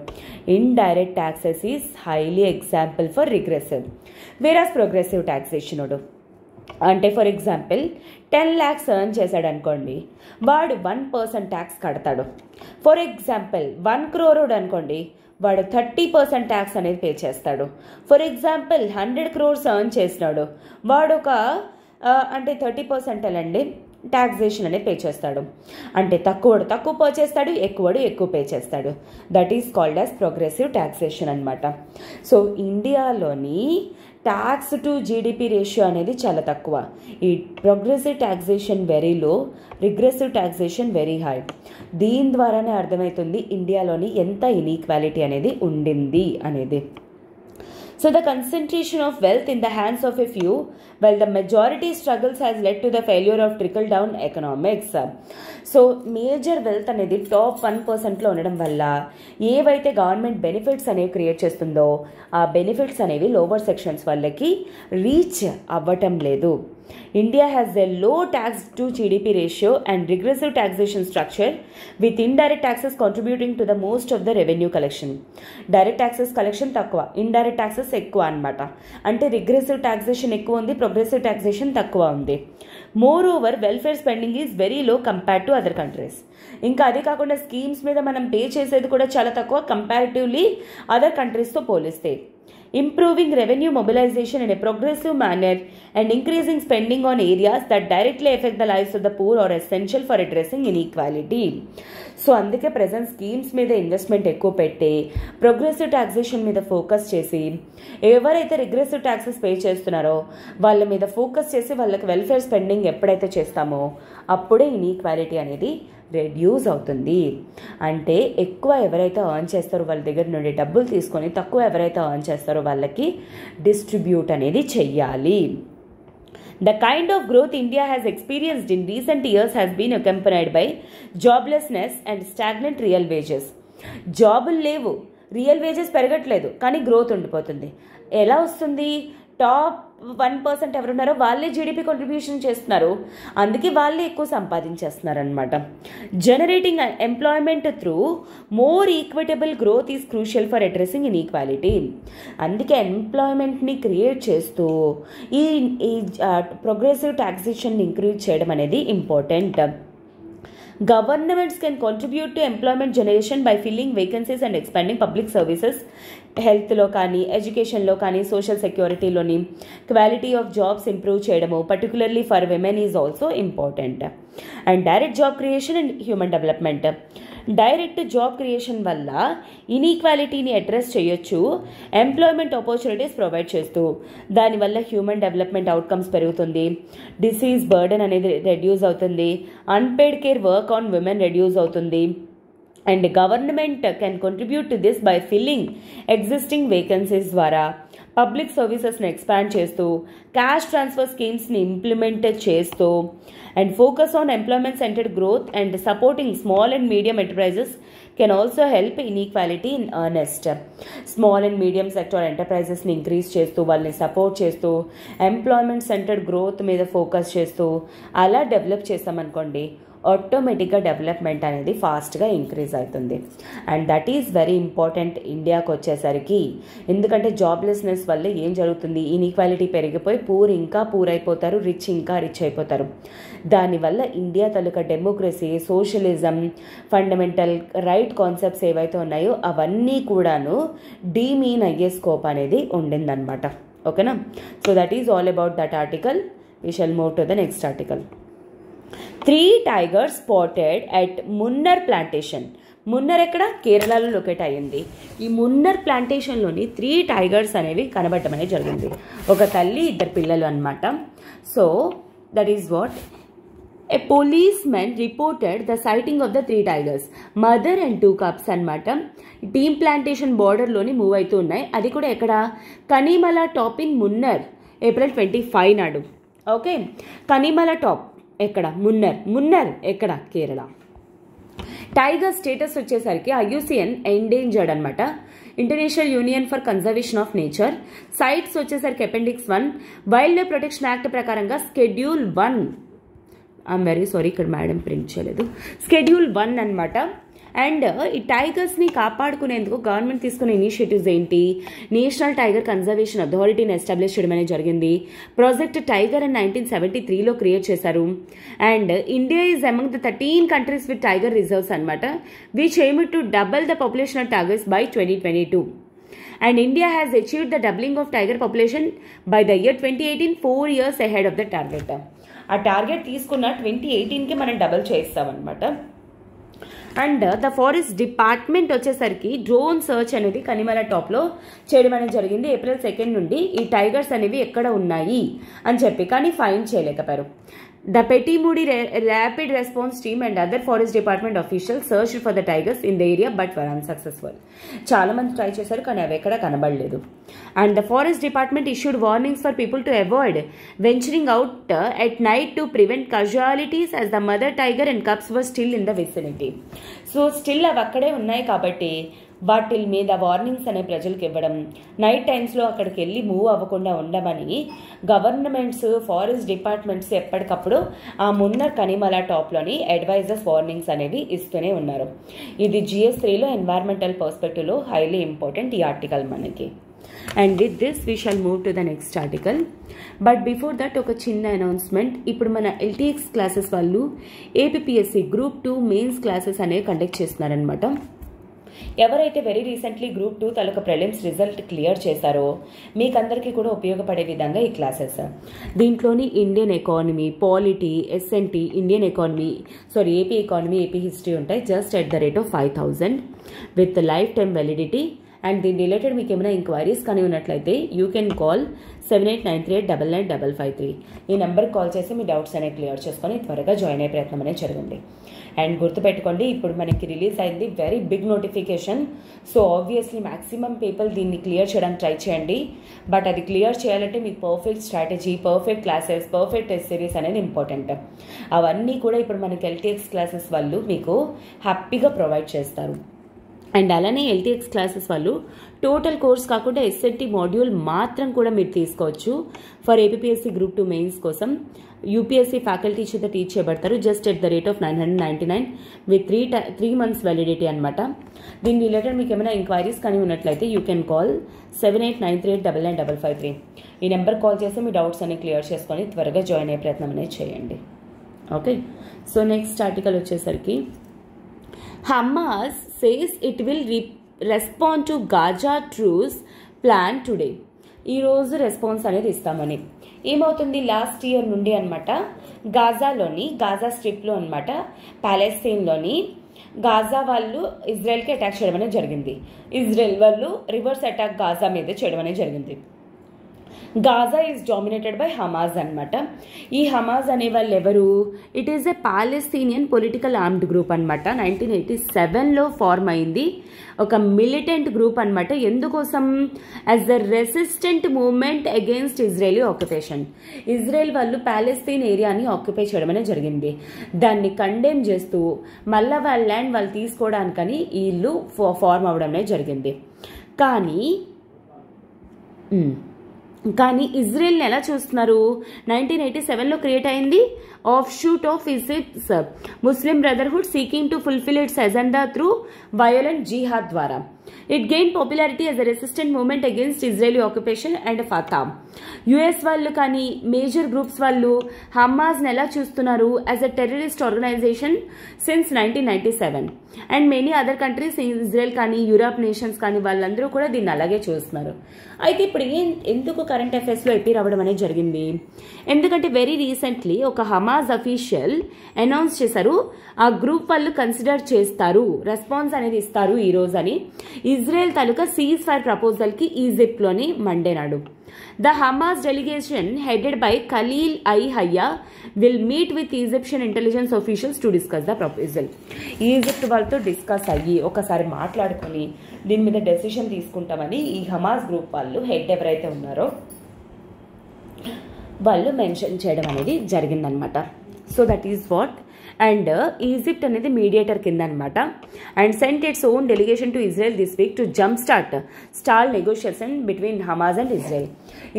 Indirect taxes is highly example for regressive. వేరాస్ progressive taxation వాడు అంటే ఫర్ ఎగ్జాంపుల్ 10 lakhs ఎర్న్ చేశాడు అనుకోండి, వాడు 1% ట్యాక్స్ కడతాడు. ఫర్ ఎగ్జాంపుల్ 1 crore వాడు అనుకోండి, వాడు 30% ట్యాక్స్ అనేది పే చేస్తాడు. ఫర్ ఎగ్జాంపుల్ 100 crores ఎర్న్ చేసినాడు, వాడు ఒక అంటే 30% అండి టాక్సేషన్ అనేది పే చేస్తాడు. అంటే తక్కువడు తక్కువ పే చేస్తాడు, ఎక్కువడు ఎక్కువ పే చేస్తాడు. That is called as progressive taxation అనమాట. సో ఇండియాలోని ట్యాక్స్ టు జీడిపి రేషియో అనేది చాలా తక్కువ. ఈ progressive taxation very low, regressive taxation very high. దీని ద్వారానే అర్థమవుతుంది ఇండియాలోని ఎంత ఇన్ఈక్వాలిటీ అనేది ఉండింది అనేది. So the concentration of wealth in the hands of a few, while the majority struggles has led to the failure of trickle down economics. So major wealth అనేది టాప్ 1%లో ఉండడం వల్ల ఏవైతే గవర్నమెంట్ బెనిఫిట్స్ అనేవి క్రియేట్ చేస్తుందో ఆ బెనిఫిట్స్ అనేవి లోవర్ సెక్షన్స్ వాళ్ళకి రీచ్ అవ్వటం లేదు. India has a low tax to GDP ratio and regressive taxation structure, with indirect taxes contributing to the most of the revenue collection. Direct taxes collection తక్కువ, indirect taxes ఎక్కువ అన్నమాట. అంటే రిగ్రెసివ్ టాక్సేషన్ ఎక్కువ ఉంది, ప్రోగ్రెసివ్ టాక్సేషన్ తక్కువ ఉంది. More over welfare spending is very low compared to other countries. ఇంకా అదే కాకుండా స్కీమ్స్ మీద మనం పే చేసేది కూడా చాలా తక్కువ కంపారిటివ్లీ అదర్ కంట్రీస్తో పోలిస్తే. Improving revenue mobilization in a progressive manner and increasing spending on areas that directly affect the lives of the poor are essential for addressing inequality. So అందుకే ప్రజెంట్ స్కీమ్స్ మీద ఇన్వెస్ట్మెంట్ ఎక్కువ పెట్టి ప్రోగ్రెసివ్ టాక్సేషన్ మీద ఫోకస్ చేసి ఎవరైతే రిగ్రెసివ్ ట్యాక్సెస్ పే చేస్తున్నారో వాళ్ళ మీద ఫోకస్ చేసి వాళ్ళకి వెల్ఫేర్ స్పెండింగ్ ఎప్పుడైతే చేస్తామో అప్పుడే ఇన్ఈక్వాలిటీ అనేది రెడ్యూస్ అవుతుంది. అంటే ఎక్కువ ఎవరైతే ఎర్న్ చేస్తారో వాళ్ళ దగ్గర నుండి డబ్బులు తీసుకొని తక్కువ ఎవరైతే ఎర్న్ చేస్తారో వాళ్ళకి డిస్ట్రిబ్యూట్ అనేది చెయ్యాలి. The kind of growth India has experienced in recent years has been accompanied by joblessness and stagnant real wages. జాబులు లేవు, రియల్ వేజెస్ పెరగట్లేదు, కానీ గ్రోత్ ఉండిపోతుంది. ఎలా వస్తుంది? టాప్ 1% ఎవరున్నారో వాళ్ళే జీడిపి కాంట్రిబ్యూషన్ చేస్తున్నారు, అందుకే వాళ్ళే ఎక్కువ సంపాదించేస్తున్నారు అనమాట. Generating employment through more equitable growth is crucial for addressing inequality. అందుకే ఎంప్లాయ్మెంట్ని క్రియేట్ చేస్తూ ఈ ప్రోగ్రెసివ్ టాక్సేషన్ని ఇంక్రీజ్ చేయడం అనేది important. Governments can contribute to employment generation by filling vacancies and expanding public services. హెల్త్లో కానీ ఎడ్యుకేషన్లో కానీ సోషల్ సెక్యూరిటీలోని క్వాలిటీ ఆఫ్ జాబ్స్ ఇంప్రూవ్ చేయడము particularly for women is also important. And direct job creation and human development. Direct job creation వల్ల ఇన్ఈక్వాలిటీని అడ్రస్ చేయొచ్చు, ఎంప్లాయ్మెంట్ ఆపర్చునిటీస్ ప్రొవైడ్ చేస్తూ. దానివల్ల హ్యూమన్ డెవలప్మెంట్ అవుట్కమ్స్ పెరుగుతుంది, డిసీజ్ బర్డెన్ అనేది రెడ్యూస్ అవుతుంది, unpaid care work on women reduce అవుతుంది. And government can contribute to this by filling existing vacancies ద్వారా, పబ్లిక్ సర్వీసెస్ని ఎక్స్పాండ్ చేస్తూ, క్యాష్ ట్రాన్స్ఫర్ స్కీమ్స్ని ఇంప్లిమెంట్ చేస్తూ, and focus on employment centred growth and supporting small and medium enterprises can also help inequality in earnest. Small and medium sector ఎంటర్ప్రైజెస్ని ఇంక్రీజ్ చేస్తూ, వాళ్ళని సపోర్ట్ చేస్తూ, ఎంప్లాయ్మెంట్ సెంటర్డ్ గ్రోత్ మీద ఫోకస్ చేస్తూ అలా డెవలప్ చేస్తామనుకోండి, ఆటోమేటిక్గా డెవలప్మెంట్ అనేది ఫాస్ట్గా ఇంక్రీజ్ అవుతుంది. And that is very important ఇండియాకి వచ్చేసరికి. ఎందుకంటే జాబ్లెస్నెస్ వల్ల ఏం జరుగుతుంది, ఇన్ఈక్వాలిటీ పెరిగిపోయి పూర్ ఇంకా పూర్ అయిపోతారు, రిచ్ ఇంకా రిచ్ అయిపోతారు. దానివల్ల ఇండియా తాలూకా democracy, socialism, fundamental right concepts ఏవైతే ఉన్నాయో అవన్నీ కూడాను డీమీన్ అయ్యే స్కోప్ అనేది ఉండిందనమాట. ఓకేనా? So that is all about that article. We shall move to the next article. 3 tigers spotted at Munnar plantation. Munnar ఎక్కడ? కేరళలో లొకేట్ అయ్యింది. ఈ మున్నర్ ప్లాంటేషన్లోని 3 tigers అనేవి కనబడటం అనేది జరిగింది. ఒక తల్లి, 2 పిల్లలు అనమాట. So that is what a policemen reported the sighting of the 3 tigers, mother and 2 cubs అనమాట. టీమ్ ప్లాంటేషన్ బార్డర్లోని మూవ్ అవుతూ ఉన్నాయి. అది కూడా ఎక్కడ? Kanimala top in Munnar, April 25 నాడు. ఓకే, కనిమల టాప్ ఎక్కడ? మున్నర్ ఎక్కడ? కేరళ. టైగర్ స్టేటస్ వచ్చేసరికి ఐయుసిఎన్ ఎండేంజర్డ్ అనమాట, international union for conservation of nature. CITES వచ్చేసరికి appendix 1, wildlife protection act ప్రకారంగా స్కెడ్యూల్ 1. ఐఎమ్ వెరీ సారీ, ఇక్కడ మేడం ప్రింట్ చేయలేదు. స్కెడ్యూల్ 1 అనమాట. అండ్ ఈ టైగర్స్ని కాపాడుకునేందుకు గవర్నమెంట్ తీసుకునే ఇనిషియేటివ్స్ ఏంటి? నేషనల్ టైగర్ కన్జర్వేషన్ అథారిటీని ఎస్టాబ్లిష్ చేయడం అనేది జరిగింది. ప్రాజెక్ట్ టైగర్ అని 1973లో క్రియేట్ చేశారు. And India is among the 13 countries with tiger reserves అనమాట, which aim to double the population of tigers by 2022. And India has achieved the doubling of tiger population by the year 2018, 4 years ahead of the target. ఆ టార్గెట్ తీసుకున్న 2018కి మనం డబల్ చేస్తామన్నమాట. అండ్ ద ఫారెస్ట్ డిపార్ట్మెంట్ వచ్చేసరికి డ్రోన్ సర్చ్ అనేది కనిమల టాప్లో చేయడం అనేది జరిగింది. ఏప్రిల్ 2 నుండి ఈ టైగర్స్ అనేవి ఎక్కడ ఉన్నాయి అని చెప్పి, కానీ ఫైండ్ చేయలేకపోయారు. The Pettimudi rapid response team and other forest department officials search for the tigers in the area but were unsuccessful. చాలా మంది ట్రై చేశారు కానీ అవి ఎక్కడ కనబడలేదు. And the forest department issued warnings for people to avoid venturing out at night to prevent casualties as the mother tiger and cubs were still in the vicinity. So still అవి అక్కడే ఉన్నాయి కాబట్టి వాటి మీద వార్నింగ్స్ అనే ప్రజలకు ఇవ్వడం, నైట్ టైమ్స్లో అక్కడికి వెళ్ళి మూవ్ అవ్వకుండా ఉండమని గవర్నమెంట్స్, ఫారెస్ట్ డిపార్ట్మెంట్స్ ఎప్పటికప్పుడు ఆ మున్నర్ కనిమల టాప్లోని అడ్వైజర్స్ వార్నింగ్స్ అనేవి ఇస్తూనే ఉన్నారు. ఇది GS3లో ఎన్వైర్మెంటల్ పర్స్పెక్టివ్లో హైలీ ఇంపార్టెంట్ ఈ ఆర్టికల్ మనకి. And with this we shall move to the next article. But before that ఒక చిన్న అనౌన్స్మెంట్. ఇప్పుడు మన LTX క్లాసెస్ వాళ్ళు APPSC Group 2 మెయిన్స్ క్లాసెస్ అనేవి కండక్ట్ చేస్తున్నారనమాట. ఎవరైతే వెరీ రీసెంట్లీ Group 2 తాలూకా ప్రిలిమ్స్ రిజల్ట్ క్లియర్ చేశారో మీకందరికీ కూడా ఉపయోగపడే విధంగా ఈ క్లాసెస్. దీంట్లోని Indian economy, polity, SNT, Indian economy, AP economy, AP history ఉంటాయి. Just at the rate of 5,000 with life time validity. And దీని రిలేటెడ్ మీకు ఏమైనా ఎంక్వైరీస్ కానీ ఉన్నట్లయితే యూ కెన్ కాల్ 7893899553. ఈ నెంబర్కి కాల్ చేసి మీ డౌట్స్ అనేవి క్లియర్ చేసుకొని త్వరగా జాయిన్ అయ్యే ప్రయత్నం అనేది జరగండి. అండ్ గుర్తుపెట్టుకోండి, ఇప్పుడు మనకి రిలీజ్ అయింది very big notification. So obviously maximum people దీన్ని క్లియర్ చేయడానికి ట్రై చేయండి. బట్ అది క్లియర్ చేయాలంటే మీకు perfect strategy, perfect classes, perfect test series అనేది ఇంపార్టెంట్. అవన్నీ కూడా ఇప్పుడు మనకి LTX క్లాసెస్ వాళ్ళు మీకు హ్యాపీగా ప్రొవైడ్ చేస్తారు. అండ్ అలానే LTX క్లాసెస్ వాళ్ళు టోటల్ కోర్స్ కాకుండా SNT మాడ్యూల్ మాత్రం కూడా మీరు తీసుకోవచ్చు ఫర్ APPSC Group 2 మెయిన్స్ కోసం. UPSC ఫ్యాకల్టీ చేత టీచ్ చేయబడతారు just at the rate of 999 with 3 months validity అనమాట. దీని రిలేటెడ్ మీకు ఏమైనా ఎంక్వైరీస్ కానీ ఉన్నట్లయితే యూ కెన్ కాల్ 7893899553. ఈ నెంబర్ కాల్ చేసి మీ డౌట్స్ అన్ని క్లియర్ చేసుకొని త్వరగా జాయిన్ అయ్యే ప్రయత్నం అనేది చేయండి. ఓకే, సో నెక్స్ట్ ఆర్టికల్ వచ్చేసరికి Hamas says it will respond to Gaza truce plan today. ఈరోజు రెస్పాన్స్ అనేది ఇస్తామని. ఏమవుతుంది, లాస్ట్ ఇయర్ నుండి అనమాట గాజా స్ట్రిప్లో అనమాట, ప్యాలెస్తీన్లోని గాజా వాళ్ళు ఇజ్రాయెల్కి అటాక్ చేయడం అనేది జరిగింది. ఇజ్రాయెల్ వాళ్ళు రివర్స్ అటాక్ గాజా మీద చేయడం అనేది జరిగింది. Gaza is dominated by Hamzah అనమాట. ఈ హమాజ్ అనే వాళ్ళు ఎవరు? It is a Palestinian political armed group అనమాట. 1987లో ఫార్మ్ అయింది. ఒక మిలిటెంట్ గ్రూప్ అనమాట. ఎందుకోసం? As the resistant movement against Israeli occupation. Israel వాళ్ళు పాలస్తీన్ ఏరియాని ఆక్యుపై చేయడం అనేది జరిగింది. దాన్ని కండెమ్ చేస్తూ మళ్ళీ వాళ్ళ ల్యాండ్ వాళ్ళు తీసుకోవడానికని వీళ్ళు ఫార్మ్ అవ్వడం అనేది జరిగింది. కానీ ఇజ్రాయెల్ని ఎలా చూస్తున్నారు? 1987లో క్రియేట్ అయింది. Offshoot of Egypt's Muslim brotherhood seeking to fulfil its agenda through violent jihad ద్వారా. It gain popularity as a resistant movement against Israeli occupation and Fatah. US వాళ్ళు కానీ మేజర్ గ్రూప్స్ వాళ్ళు హమాజ్ని ఎలా చూస్తున్నారు? As a terrorist organisation since 1997. And many other countries, Israel కానీ యూరప్ నేషన్స్ కానీ వాళ్ళందరూ కూడా దీన్ని అలాగే చూస్తున్నారు. అయితే ఇప్పుడు ఎందుకు కరెంట్ అఫైర్స్లో ఎపీర్ అవ్వడం అనేది జరిగింది? ఎందుకంటే వెరీ రీసెంట్లీ ఒక హమాజ్ అఫీషియల్ అనౌన్స్ చేశారు, ఆ గ్రూప్ వాళ్ళు కన్సిడర్ చేస్తారు, రెస్పాన్స్ అనేది ఇస్తారు ఈ రోజు అని. ఇజ్రాయెల్ తాలూకా సీజ్ ఫైర్ ప్రపోజల్కి ఈజిప్ట్లోని మండే నాడు. The Hamas delegation headed by Khalil al-Hayya will meet with Egyptian intelligence officials to discuss the proposal. Egypt వాళ్ళతో డిస్కస్ అయ్యి ఒకసారి మాట్లాడుకొని దీని మీద డెసిషన్ తీసుకుంటామని ఈ హమాస్ గ్రూప్ వాళ్ళు హెడ్ ఎవరైతే ఉన్నారో వాళ్ళు మెన్షన్ చేయడం అనేది జరిగిందనమాట. So that is what. And Egypt అనేది మీడియేటర్ కింద అనమాట. And sent its own delegation to Israel this week to jump stall negotiation between Hamas and Israel.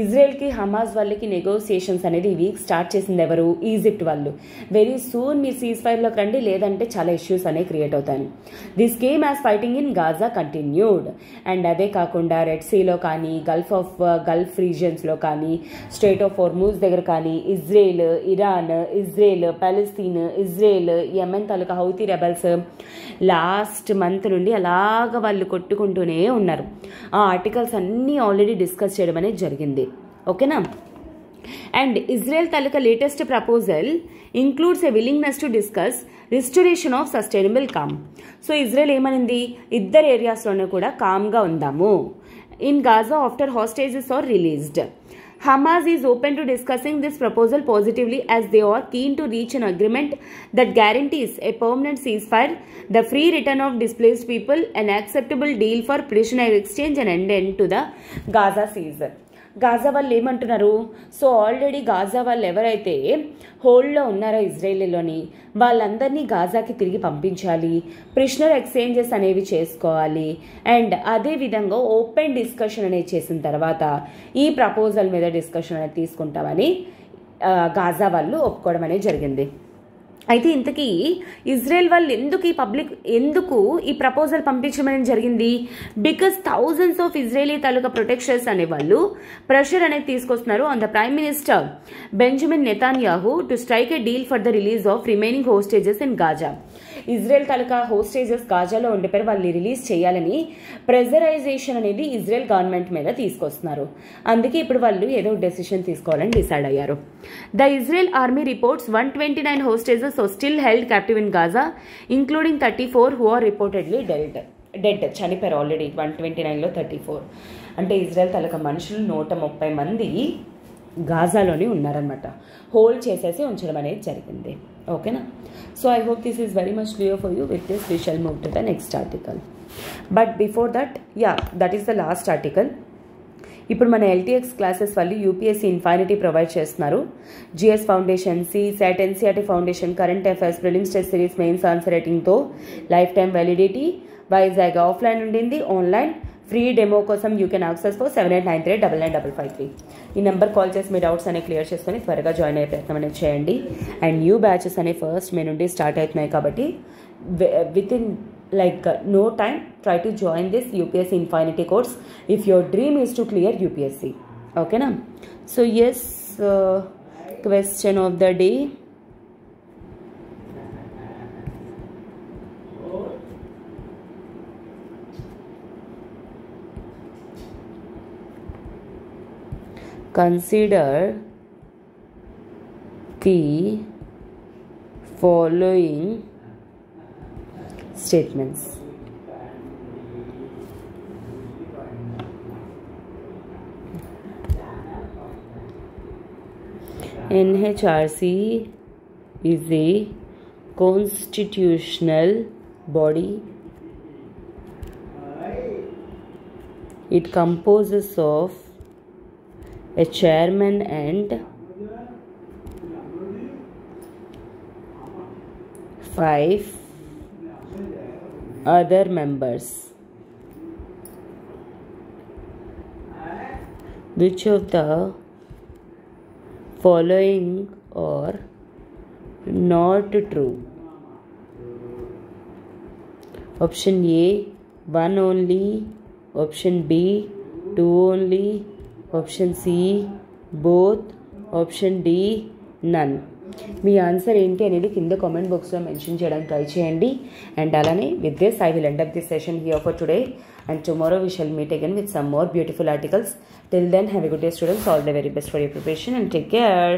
ఇజ్రాయెల్కి హమాజ్ వాళ్ళకి నెగోసియేషన్స్ అనేది ఈ వీక్ స్టార్ట్ చేసింది ఎవరు? ఈజిప్ట్ వాళ్ళు. వెరీ సూన్ మీరు సీజ్ ఫైర్లోకి రండి, లేదంటే చాలా ఇష్యూస్ అనేవి క్రియేట్ అవుతాయి. This came as fighting in Gaza continued. And అదే కాకుండా రెడ్ సీలో కానీ గల్ఫ్ రీజియన్స్లో కానీ స్ట్రైట్ ఆఫ్ హోర్ముజ్ దగ్గర కానీ Israel, Iran, Israel, Palestine, Israel, Yemen తాలూకా హౌతీ రెబల్స్ లాస్ట్ మంత్ నుండి అలాగ వాళ్ళు కొట్టుకుంటూనే ఉన్నారు. ఆ ఆర్టికల్స్ అన్నీ ఆల్రెడీ డిస్కస్ చేయడం అనేది జరిగింది. ఓకేనా? అండ్ ఇజ్రాయెల్ తాలూకా latest proposal includes a willingness to discuss restoration of sustainable calm. So Israel ఏమనింది? ఇద్దరు ఏరియాస్లోనూ కూడా కామ్గా ఉందాము. In Gaza after hostages are released. Hamas is open to discussing this proposal positively as they are keen to reach an agreement that guarantees a permanent ceasefire, the free return of displaced people, an acceptable deal for prisoner exchange and an end to the Gaza siege. Gaza వాళ్ళు ఏమంటున్నారు? సో ఆల్రెడీ గాజా వాళ్ళు ఎవరైతే హోల్డ్లో ఉన్నారో ఇజ్రాయెల్లోని వాళ్ళందరినీ గాజాకి తిరిగి పంపించాలి, ప్రిజనర్ ఎక్స్చేంజెస్ అనేవి చేసుకోవాలి. అండ్ అదేవిధంగా ఓపెన్ డిస్కషన్ అనేది చేసిన తర్వాత ఈ ప్రపోజల్ మీద డిస్కషన్ అనేది తీసుకుంటామని గాజా వాళ్ళు ఒప్పుకోవడం అనేది జరిగింది. అయితే ఇంతకీ ఇజ్రాయెల్ వాళ్ళు ఎందుకు ఈ ప్రపోజల్ పంపించడం జరిగింది? బికాస్ థౌజండ్స్ ఆఫ్ ఇజ్రాయలీ తాలూకా ప్రొటెక్షన్స్ అనేవాళ్ళు ప్రెషర్ అనేది తీసుకొస్తున్నారు on the prime minister Benjamin Netanyahu to strike a deal for the release of remaining hostages in Gaza. Israel తాలూకా హోస్టేజెస్ గాజాలో ఉండిపోయి వాళ్ళని రిలీజ్ చేయాలని ప్రెజరైజేషన్ అనేది ఇజ్రాయెల్ గవర్నమెంట్ మీద తీసుకొస్తున్నారు. అందుకే ఇప్పుడు వాళ్ళు ఏదో డెసిషన్ తీసుకోవాలని డిసైడ్ అయ్యారు. The Israel army reports 129 hostages are still held captive in Gaza, including 34 who are reportedly dead. చనిపోయారు ఆల్రెడీ 129లో 34. అంటే ఇజ్రాయెల్ తాలూకా మనుషులు 130 మంది గాజాలోనే ఉన్నారనమాట. హోల్డ్ చేసేసి ఉంచడం అనేది జరిగింది. ఓకేనా? So I hope this is very much clear for you. With this we shall move to the next article. But before that, that is the last article. ఇప్పుడు మన ఎల్టీఎక్స్ క్లాసెస్ వాళ్ళు యూపీఎస్సీ ఇన్ఫైనిటీ ప్రొవైడ్ చేస్తున్నారు. GS foundation, CSAT, NCERT foundation, current affairs, prelims test series, mains answer రైటింగ్తో lifetime validity. Vizag offline ఉండింది, ఆన్లైన్ ఫ్రీ డెమో కోసం యూ కెన్ యాక్సెస్ ఫర్ 7893995553. ఈ నెంబర్ కాల్ చేసి మీ డౌట్స్ అనేవి క్లియర్ చేసుకొని త్వరగా జాయిన్ అయ్యే ప్రయత్నం అనేది చేయండి. అండ్ న్యూ బ్యాచెస్ అనేవి ఫస్ట్ మే నుండి స్టార్ట్ అవుతున్నాయి కాబట్టి with in no time, try to join this UPSC Infinity course if your dream is to clear UPSC. Okay na? So yes, question of the day. Consider the following statements. NHRC is a constitutional body. It composes of a chairman and 5 other members. Which of the following are not true? Option A, 1 only. Option B, 2 only. Option C, both. Option D, none. Me answer ఏంటి అనేది కింద కామెంట్ బాక్స్లో మెన్షన్ చేయడానికి ట్రై చేయండి. అండ్ అలానే with this I will end up this session here for today, and tomorrow we shall meet again with some more beautiful articles. Till then have a good day students. All the very best for your preparation and take care.